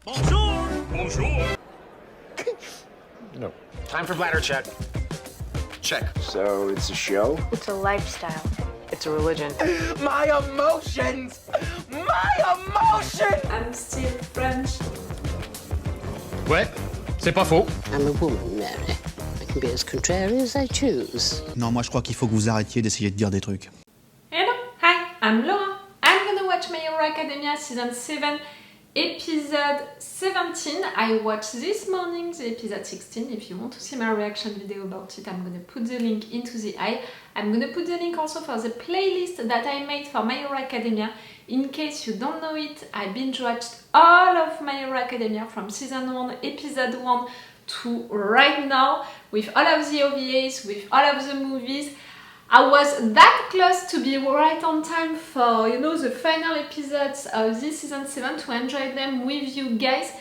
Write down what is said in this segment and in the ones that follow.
Bonjour! Bonjour! No. Time for bladder check. Check. So it's a show? It's a lifestyle. It's a religion. My emotions! My emotions! I'm still French. Ouais, c'est pas faux. I'm a woman, Mary. I can be as contrary as I choose. Non, moi je crois qu'il faut que vous arrêtiez d'essayer de dire des trucs. Hello, hi, I'm Laura. I'm gonna watch My Hero Academia Season 7, Episode 17. I watched this morning the episode 16. If you want to see my reaction video about it, I'm gonna put the link into the eye. I'm gonna put the link also for the playlist that I made for My Hero Academia. In case you don't know it, I binge watched all of My Hero Academia from Season 1, Episode 1 to right now, with all of the OVAs, with all of the movies. I was that close to be right on time for, you know, the final episodes of this season 7 to enjoy them with you guys.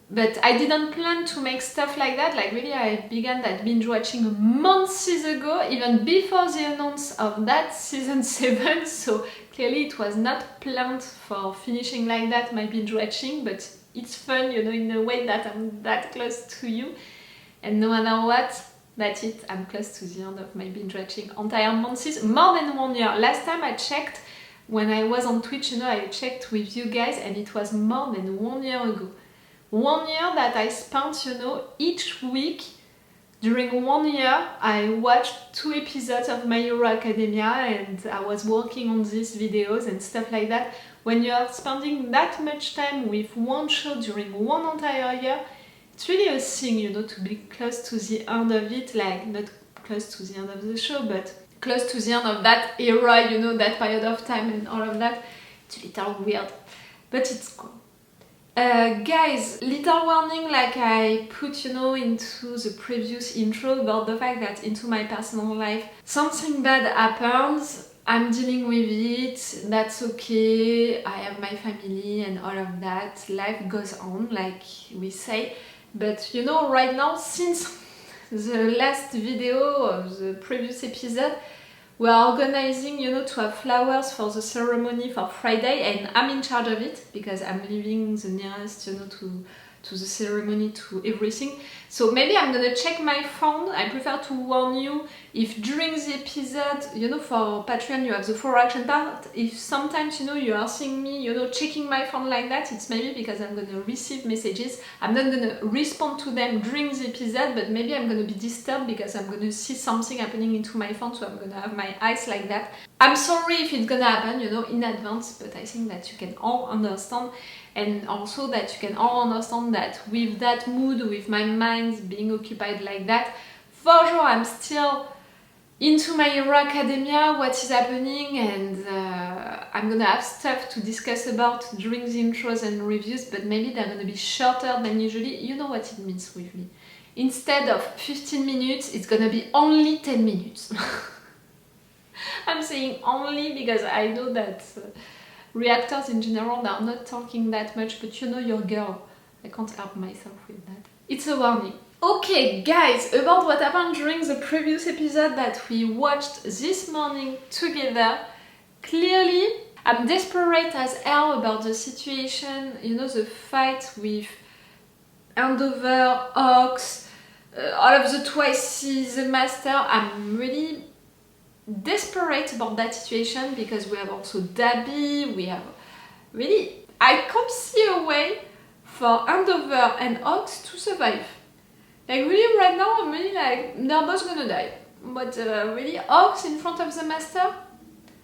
But I didn't plan to make stuff like that. Like really, I began that binge watching months ago, even before the announce of that season 7. So clearly it was not planned for finishing like that, my binge watching, but it's fun, you know, in a way that I'm that close to you. And no matter what, that's it, I'm close to the end of my binge watching entire months, more than 1 year. Last time I checked, when I was on Twitch, you know, I checked with you guys and it was more than 1 year ago. 1 year that I spent, you know, each week. During 1 year, I watched 2 episodes of My Hero Academia and I was working on these videos and stuff like that. When you are spending that much time with one show during 1 entire year, it's really a thing, you know, to be close to the end of it, like not close to the end of the show, but close to the end of that era, you know, that period of time and all of that. It's a little weird, but it's cool. Guys, little warning like I put, you know, into the previous intro about the fact that into my personal life something bad happens, I'm dealing with it, that's okay, I have my family and all of that, life goes on like we say. But you know, right now, since the last video of the previous episode, we are organizing, you know, to have flowers for the ceremony for Friday, and I'm in charge of it because I'm living the nearest, you know, to the ceremony, to everything. So maybe I'm gonna check my phone. I prefer to warn you if during the episode, you know, for Patreon you have the 4 action part. If sometimes, you know, you are seeing me, you know, checking my phone like that, it's maybe because I'm gonna receive messages. I'm not gonna respond to them during the episode, but maybe I'm gonna be disturbed because I'm gonna see something happening into my phone, so I'm gonna have my eyes like that. I'm sorry if it's gonna happen, you know, in advance, but I think that you can all understand. And also that you can all understand that with that mood, with my mind being occupied like that, for sure I'm still into My Hero Academia, what is happening, and I'm gonna have stuff to discuss about during the intros and reviews, but maybe they're gonna be shorter than usually. You know what it means with me. Instead of 15 minutes, it's gonna be only 10 minutes. I'm saying only because I know that reactors in general are not talking that much, but you know your girl, I can't help myself with that. It's a warning. Okay guys, about what happened during the previous episode that we watched this morning together. Clearly, I'm desperate as hell about the situation, you know, the fight with Andover, Ox, all of the Twices, the Master. I'm really desperate about that situation because we have also Dabby, we have really, I can't see a way for Andover and Ox to survive. Like really right now I'm really like, they're both gonna die. But really, Ox in front of the Master,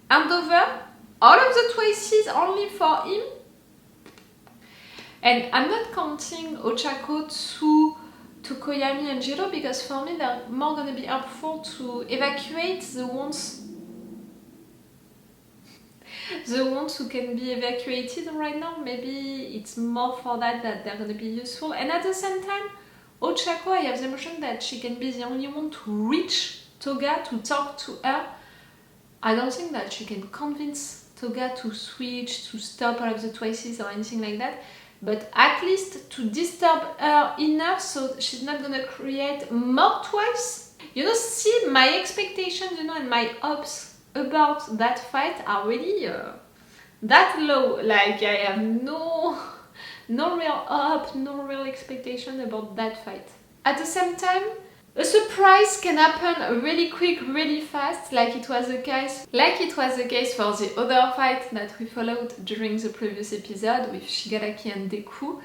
Andover, all of the Twices only for him. And I'm not counting Ochaco to Tokoyami and Jiro because for me they're more gonna be helpful to evacuate the ones who can be evacuated right now. Maybe it's more for that they're gonna be useful. And at the same time, Ochaco, I have the impression that she can be the only one to reach Toga, to talk to her. I don't think that she can convince Toga to switch, to stop all of the Twices or anything like that. But at least to disturb her enough so she's not gonna create more Twice. You know, see, my expectations, you know, and my hopes about that fight are really that low. Like, I have no real hope, no real expectation about that fight. At the same time, a surprise can happen really quick, really fast, like it was the case for the other fight that we followed during the previous episode with Shigaraki and Deku.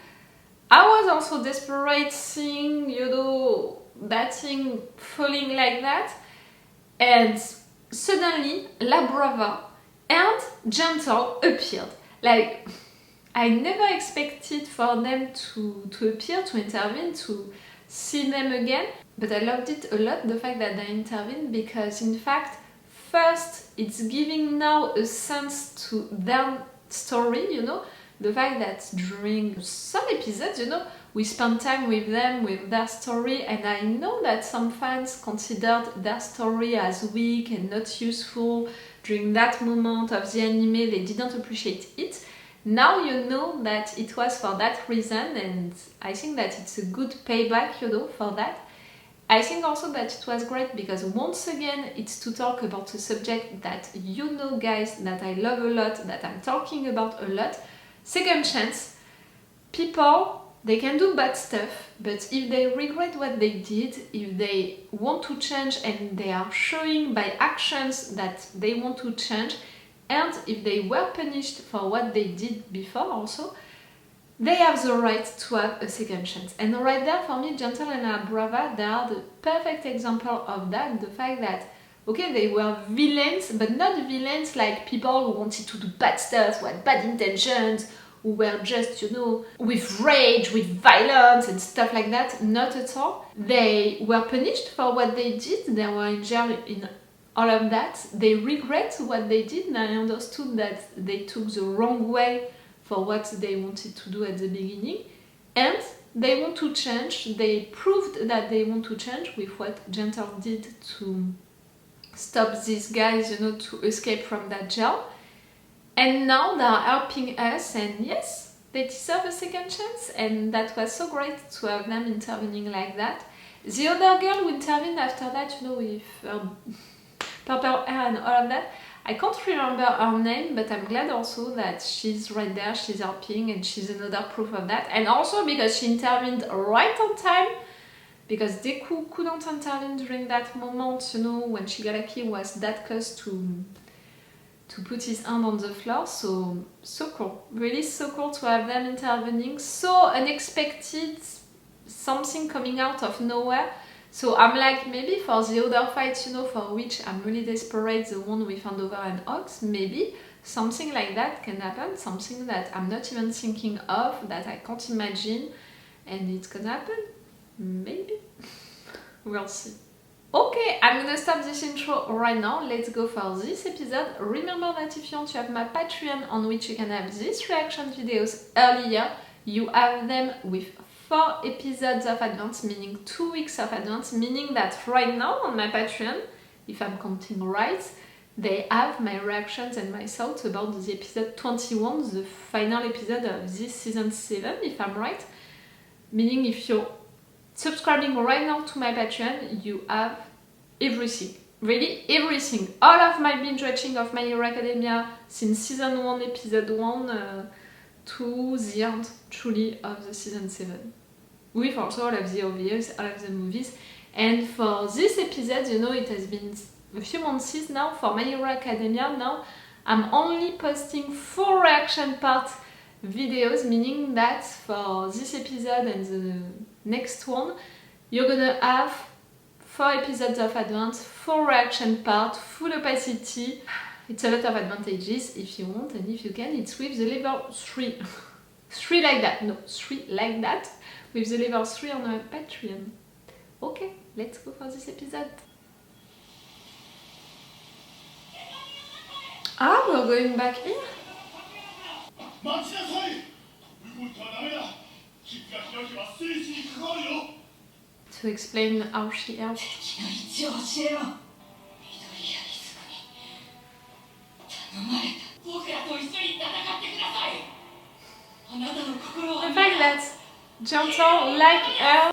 I was also desperate seeing, you know, that thing falling like that, and suddenly La Brava and Gentle appeared. Like, I never expected for them to appear, to intervene, to see them again, but I loved it a lot, the fact that they intervened, because in fact, first, it's giving now a sense to their story, you know, the fact that during some episodes, you know, we spend time with them, with their story, and I know that some fans considered their story as weak and not useful during that moment of the anime, they didn't appreciate it. Now you know that it was for that reason, and I think that it's a good payback, you know, for that. I think also that it was great because once again it's to talk about a subject that you know, guys, that I love a lot, that I'm talking about a lot. Second chance. People, they can do bad stuff, but if they regret what they did, if they want to change and they are showing by actions that they want to change, and if they were punished for what they did before also, they have the right to have a second chance. And right there, for me, Gentle and La Brava, they are the perfect example of that. The fact that, okay, they were villains, but not villains like people who wanted to do bad stuff, who had bad intentions, who were just, you know, with rage, with violence and stuff like that. Not at all. They were punished for what they did. They were in jail in all of that. They regret what they did, and I understood that they took the wrong way for what they wanted to do at the beginning, and they want to change. They proved that they want to change with what Gentle did to stop these guys, you know, to escape from that jail. And now they are helping us, and yes, they deserve a second chance, and that was so great to have them intervening like that. The other girl who intervened after that, you know, with purple hair and all of that, I can't remember her name, but I'm glad also that she's right there, she's helping, and she's another proof of that. And also because she intervened right on time, because Deku couldn't intervene during that moment, you know, when Shigaraki was that close to put his hand on the floor. So cool, really so cool to have them intervening, so unexpected, something coming out of nowhere. So I'm like, maybe for the other fights, you know, for which I'm really desperate, the one with Andover and Ox, maybe something like that can happen, something that I'm not even thinking of, that I can't imagine, and it's gonna happen, maybe. We'll see. Okay, I'm gonna stop this intro right now. Let's go for this episode. Remember that if you want to have my Patreon on which you can have these reaction videos earlier, you have them with 4 episodes of advance, meaning 2 weeks of advance, meaning that right now on my Patreon, if I'm counting right, they have my reactions and my thoughts about the episode 21, the final episode of this season 7, if I'm right. Meaning if you're subscribing right now to my Patreon, you have everything. Really everything. All of my binge watching of My Hero Academia since season 1, episode 1 to the end, truly, of the season 7. With also all of the OVAs, all of the movies. And for this episode, you know, it has been a few months now for My Hero Academia. Now I'm only posting 4 reaction part videos, meaning that for this episode and the next one, you're gonna have 4 episodes of advance, 4 reaction part, full opacity. It's a lot of advantages if you want, and if you can, it's with the level 3. 3 like that, no, 3 like that, with the level 3 on our Patreon. Okay, let's go for this episode. Ah, we're going back here? To explain how she helped. The fact that Gentle, like her,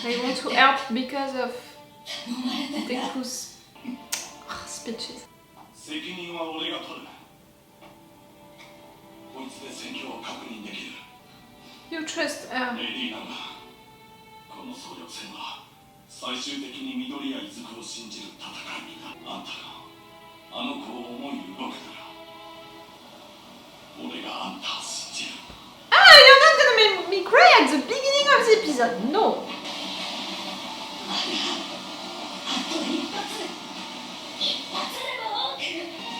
they want to help because of Deku's speeches. You trust her. レディーなんだ。この総力戦は最終的に緑や泉を信じる戦いになる。あんたがあの子を思い動けたら俺があんたを信じる。 Ah, you're not gonna make me cry at the beginning of the episode. No.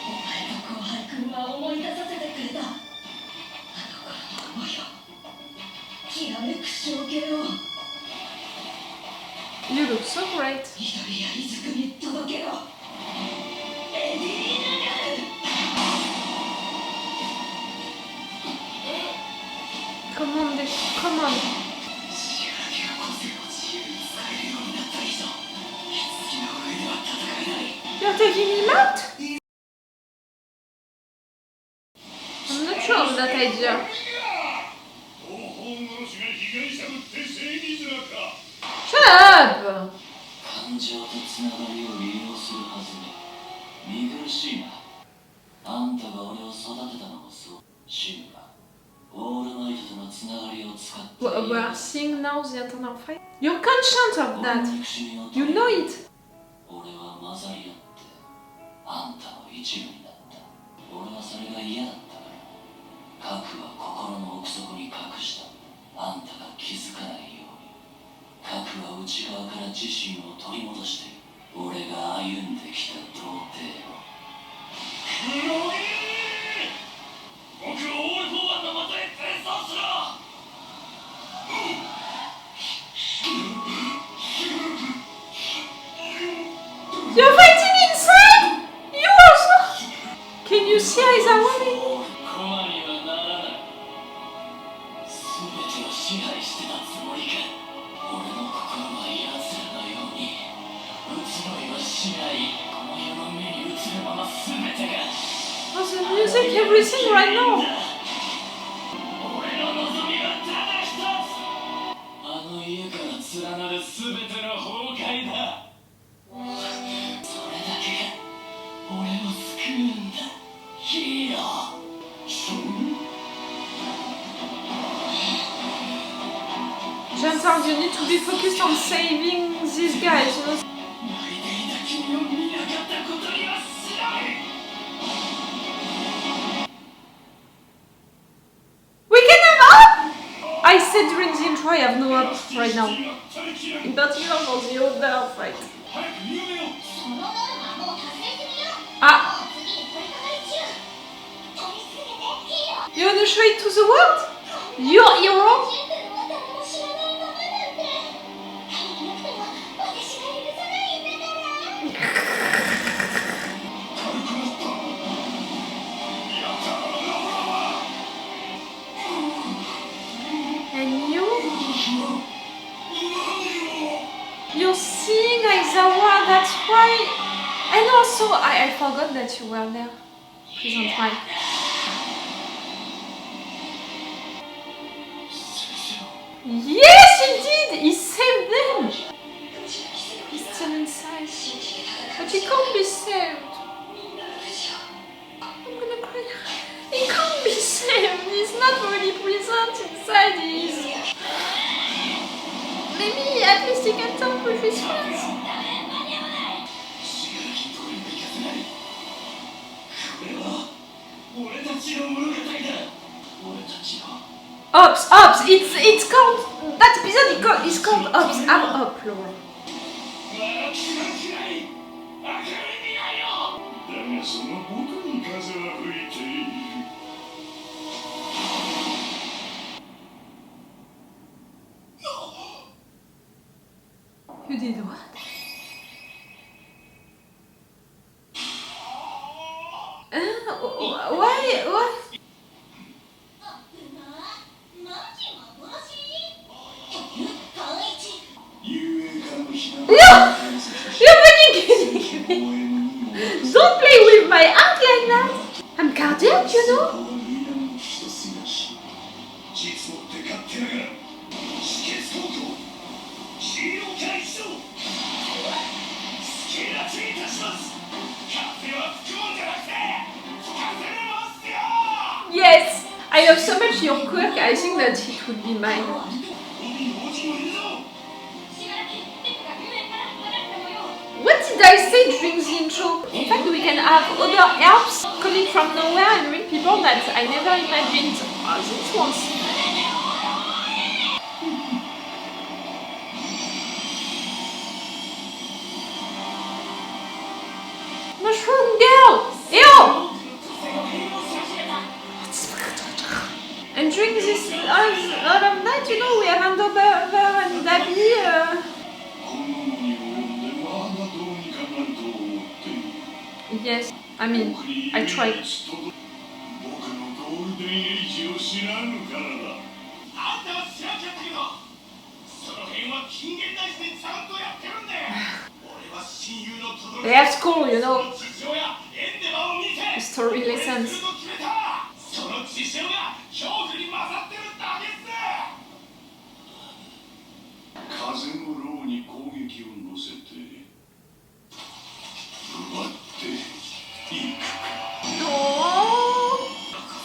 お前と後輩君は思い出させてくれた。あの頃の思いをきらめく象形を You look so great. 緑や泉に届けろ。レディーナガル。 Come on, come on. シガラキが個性を自由に使えるようになった以上、月の上では戦えない。 You're taking him out? I'm not sure of that idea. 東方殺しが被害者ぶって正義面か。 Shut up! 感情とつながりを利用するはずだ。見苦しいな。あんたが俺を育てたのもそう。シンがオールマイトとのつながりを使って。We are seeing now the internal fight. You're conscious of that. You know it. 俺は混ざり合ってあんたの一部になった。俺はそれが嫌だったから核は心の奥底に隠した。あんたが気づかないように核は内側から自身を取り戻している。俺が歩んできた童貞を。黒い僕をオール・フォー・ワンの元へ転送すろ。 You're fighting inside! You also! Can you see Aizawa? コマにはならない。全てを支配してたつもりか。俺の心は奴らのように移ろいはしない。この世の目に映るまま全てが。 Oh, the music, everything right now. 俺の望みはただ一つ。あの家から連なる全ての崩壊だ。それだけが俺を救うんだ。ヒーロー。 Gentile, you need to be focused on saving these guys, you know? 泣いていた君を見なかったことにはしない。 We can have hope! I said during the intro I have no hope right now. In particular for the other fight. 早く逃げよう。 Ah! You wanna show it to the world? Your hero? And you? You're seeing Aizawa, that's why. And also, I forgot that you were there. Please don't try. Yes, he did! He saved them! He's still inside. But he can't be saved. I'm gonna cry. He can't be saved. He's not really present inside. He's... Maybe at least he can talk with his friends. Ops, Ops! It's called... That episode is called Ops. I'm up, Laura. だがその僕に風は吹いている。 You did what? Why? What? No! You're fucking kidding me! Don't play with my heart like that! I'm cardiac, you know? 実を手勝手ながら止血投稿ヒーローキャラ一同スケラチいたします。風は吹くもんじゃなくて吹かせるもんすよ。 Yes! I love so much your quirk. I I think that it would be mine. 海に落ちのいるぞ What did I say during the intro? In fact, we can have other helps coming from nowhere and read people that I never imagined. Oh, this once. Mushroom girl! Ew! And during this all of that, you know, we have Andover and Dabi. この世に及んでまだどうにかなると思っている Yes, I mean, I tried. 僕のゴールデンエイジを知らぬからだあんたは知らんかったけどその辺は近現代史でちゃんとやってるんだよ俺は親友の轟 They have school, you know. その父親エンデバを見て Story lessons. それをすると決めたその父親が恐怖に勝ってるだけっす風の牢に攻撃を乗せて奪っていくか Oh,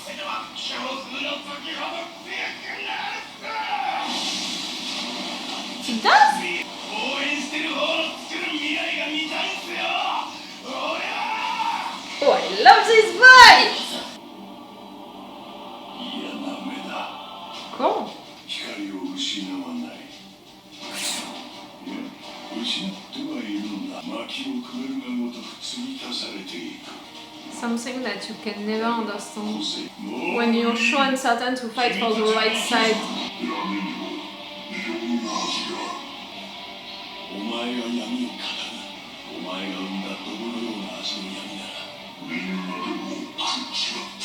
それは恐怖の時ほど強くなる she does? 応援してる方の作る未来が見たいんすよ俺は Oh, I love this boy! 嫌な目だ Cool. 光を失わないいや失ってはいるんだ薪をくべるがごとく継ぎ足されていく Something that you can never understand 個性もう when you're so uncertain to fight for the right side. お前が闇を語るお前が生んだ毒のような味の闇ならみんなでもう食っちまった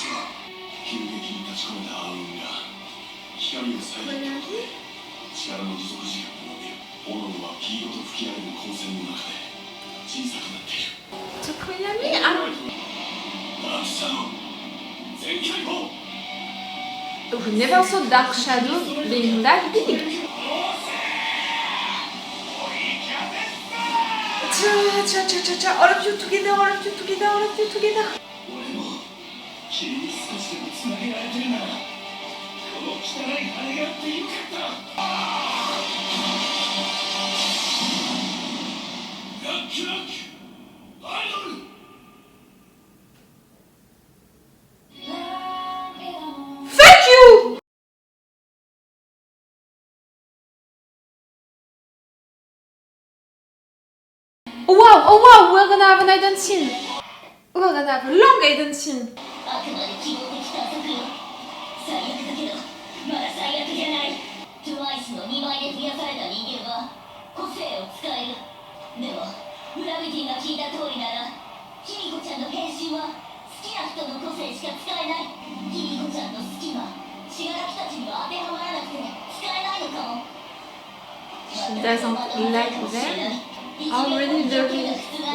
急激に立ち込めた暗雲が光を遮ったことで力の持続時間が伸びる炎は黄色と吹き荒れる光線の中で小さくなっている Tokoyami? ダークシャドウ全開砲 We never saw Dark Shadow being that big. All of you together, all of you together, all of you together. 俺も君に少しでもつなげられてるならこの汚い羽があってよかったラックラックアイドル Thank you! Oh wow, we're gonna have an hidden scene. We're gonna have a long hidden scene. あくまで希望的探索よ最悪だけどまだ最悪じゃないトゥワイスの2倍で増やされた人間は個性を使えるでもグラビティが聞いた通りならキミコちゃんの変身は好きな人の個性しか使えないキミコちゃんの好きが死柄木たちには当てはまらなくて使えないのかも She doesn't like them. Already there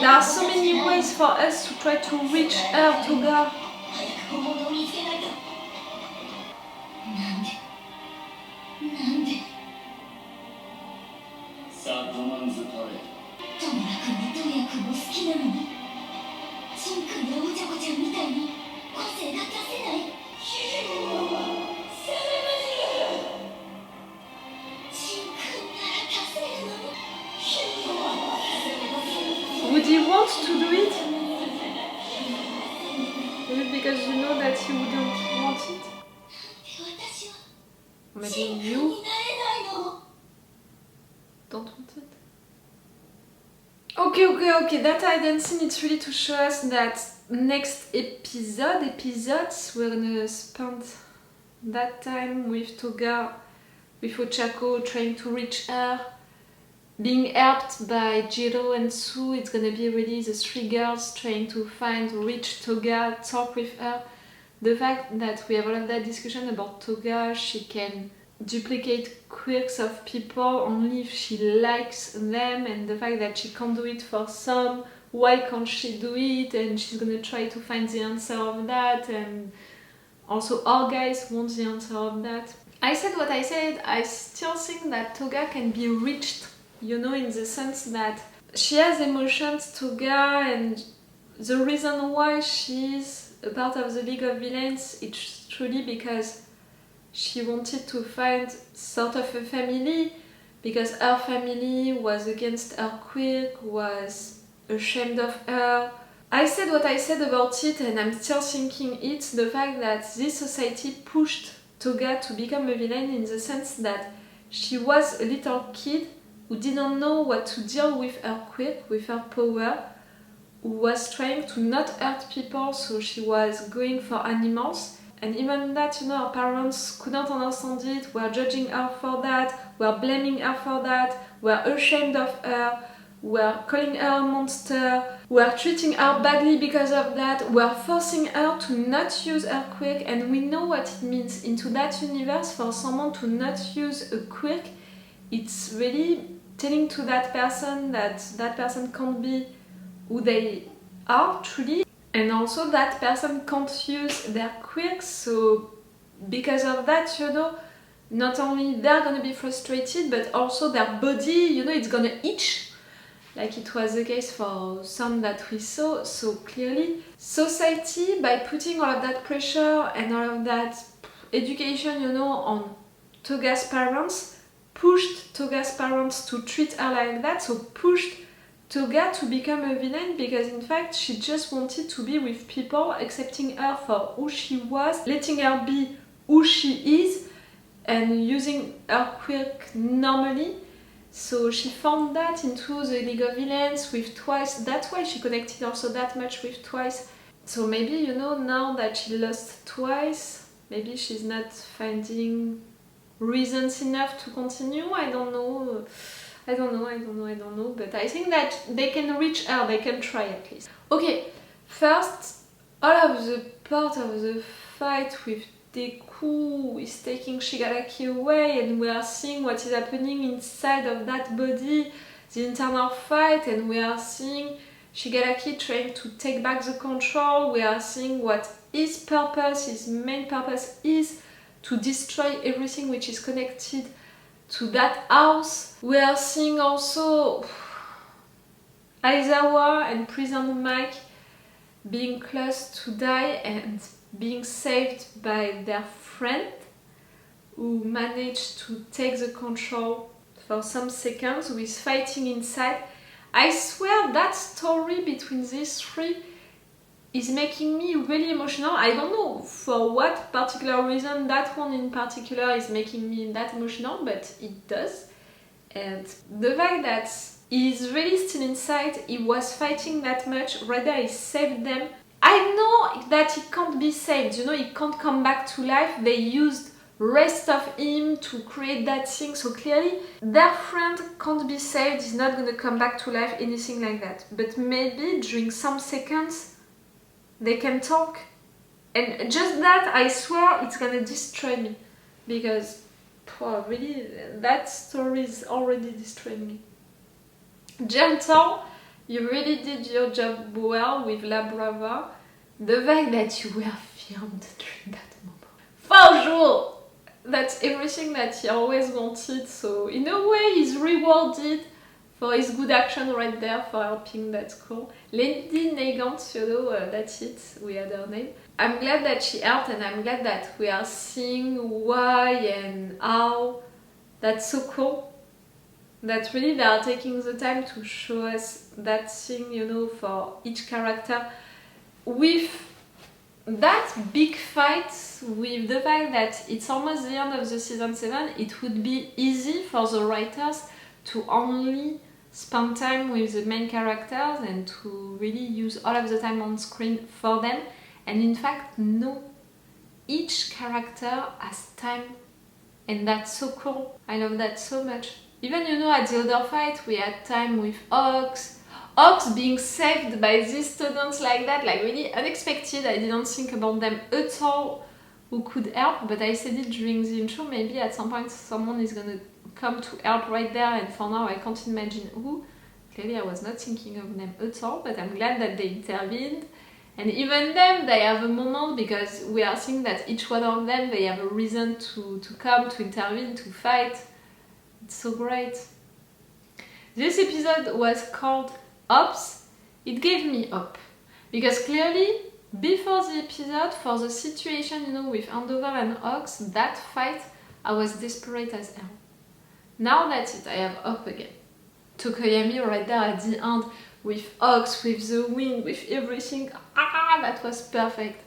are so many ways for us to try to reach her, Toga. 早く本物を見つけないとなんでサッドマンズパレートムラ君もトヤ君も好きなのにチン君やおちゃこちゃんみたいに個性が出せないヒーローはセレブジルチン君なら出せるのにヒーローはセレブジル Would he want to do it? Is it because you know that he wouldn't want it? 私は Maybe チン君 you になれないの don't want it? Okay, that hidden scene, it's really to show us that next episodes, we're gonna spend that time with Toga, with Ochaco, trying to reach her, being helped by Jiro and Sue. It's gonna be really the three girls trying to reach Toga, talk with her. The fact that we have all of that discussion about Toga, she can duplicate quirks of people only if she likes them, and the fact that she can't do it for some, why can't she do it, and she's gonna try to find the answer of that, and also all guys want the answer of that. I said what I said, I still think that Toga can be reached, you know, in the sense that she has emotions, Toga, and the reason why she's a part of the League of Villains, it's truly because she wanted to find sort of a family because her family was against her quirk, was ashamed of her. I said what I said about it, and I'm still thinking it's the fact that this society pushed Toga to become a villain in the sense that she was a little kid who didn't know what to deal with her quirk, with her power, who was trying to not hurt people, so she was going for animals. And even that, you know, her parents couldn't understand it, were judging her for that, were blaming her for that, were ashamed of her, were calling her a monster, were treating her badly because of that, were forcing her to not use her quirk. And we know what it means into that universe for someone to not use a quirk. It's really telling to that person can't be who they are truly, and also that person can't use their quirks. So because of that, you know, not only they're gonna be frustrated, but also their body, you know, it's gonna itch, like it was the case for some that we saw. So clearly, society, by putting all of that pressure and all of that education, you know, on Toga's parents, pushed Toga's parents to treat her like that, so pushed Toga to become a villain, because in fact she just wanted to be with people, accepting her for who she was, letting her be who she is, and using her quirk normally. So she found that into the League of Villains with Twice. That's why she connected also that much with Twice. So maybe, you know, now that she lost Twice, maybe she's not finding reasons enough to continue. I don't know, but I think that they can reach her, they can try at least. Okay, first, all of the part of the fight with Deku is taking Shigaraki away, and we are seeing what is happening inside of that body, the internal fight, and we are seeing Shigaraki trying to take back the control. We are seeing what his purpose, his main purpose is to destroy everything which is connected to that house. We are seeing also Aizawa and Prison Mike being close to die and being saved by their friend, who managed to take the control for some seconds, who is fighting inside. I swear that story between these three is making me really emotional. I don't know for what particular reason that one in particular is making me that emotional, but it does. And the fact that he's really still inside, he was fighting that much, rather he saved them. I know that he can't be saved, you know, he can't come back to life. They used rest of him to create that thing, so clearly their friend can't be saved, he's not gonna come back to life, anything like that. But maybe during some seconds they can talk, and just that, I swear it's gonna destroy me, because really that story is already destroying me. Gentle, you really did your job well with La Brava. The fact that you were filmed during that moment, for sure, that's everything that he always wanted. So in a way he's rewarded for his good action right there, for helping. That's cool. Lady Negant, you know, that's it, we had her name. I'm glad that she helped, and I'm glad that we are seeing why and how. That's so cool. That really they are taking the time to show us that thing, you know, for each character. With that big fight, with the fact that it's almost the end of the season 7, it would be easy for the writers to only spend time with the main characters and to really use all of the time on screen for them. And in fact, no. Each character has time, and that's so cool. I love that so much. Even, you know, at the other fight, we had time with Ox being saved by these students like that, like really unexpected. I didn't think about them at all who could help, but I said it during the intro, maybe at some point someone is gonna come to help right there, and for now I can't imagine who. Clearly I was not thinking of them at all, but I'm glad that they intervened. And even them, they have a moment, because we are seeing that each one of them, they have a reason to come, to intervene, to fight. It's so great. This episode was called Ops. It gave me hope, because clearly Before the episode, for the situation, you know, with Andover and Ox, that fight, I was desperate as hell. Now that's it, I have hope again. Tokoyami right there at the end, with Ox, with the wind, with everything, that was perfect.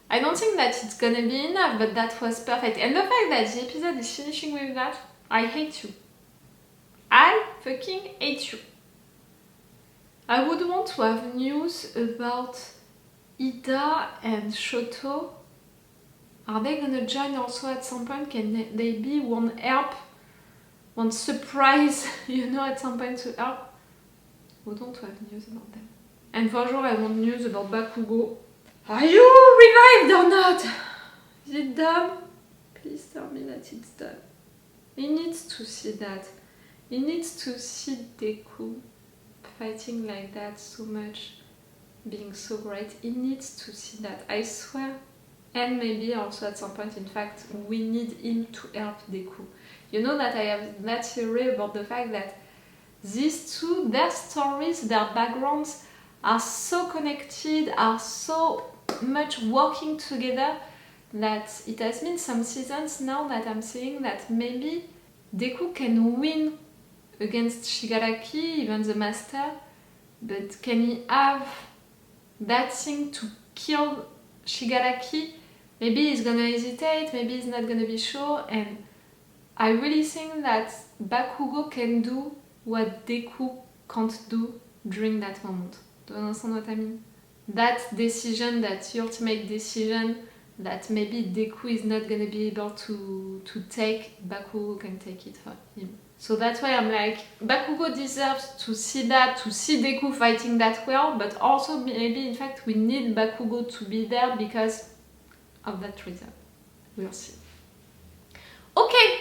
I don't think that it's gonna be enough, but that was perfect. And the fact that the episode is finishing with that, I hate you. I fucking hate you. I would want to have news about Ida and Shoto. Are they gonna join also at some point? Can they be one help? One surprise, you know, at some point to help? I would want to have news about them. And for sure I want news about Bakugo. Are you revived or not? Is it done? Please tell me that it's done. He needs to see that. He needs to see Deku fighting like that so much, being so great. He needs to see that, I swear. And maybe also at some point, in fact, we need him to help Deku. You know that I have that theory about the fact that these two, their stories, their backgrounds are so connected, are so much working together that it has been some seasons now that I'm seeing that maybe Deku can win against Shigaraki, even the master, but can he have that thing to kill Shigaraki? Maybe he's gonna hesitate, maybe he's not gonna be sure, and I really think that Bakugo can do what Deku can't do during that moment. Do you understand what I mean? That decision, that ultimate decision that maybe Deku is not gonna be able to take, Bakugo can take it for him. So that's why I'm like, Bakugo deserves to see that, to see Deku fighting that well, but also maybe in fact we need Bakugo to be there because of that reason. We'll see. Okay,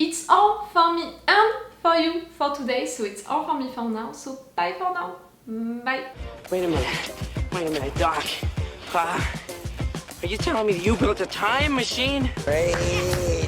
it's all for me and for you for today, so it's all for me for now, so bye for now. Bye. Wait a minute, Doc. Are you telling me you built a time machine? Hey.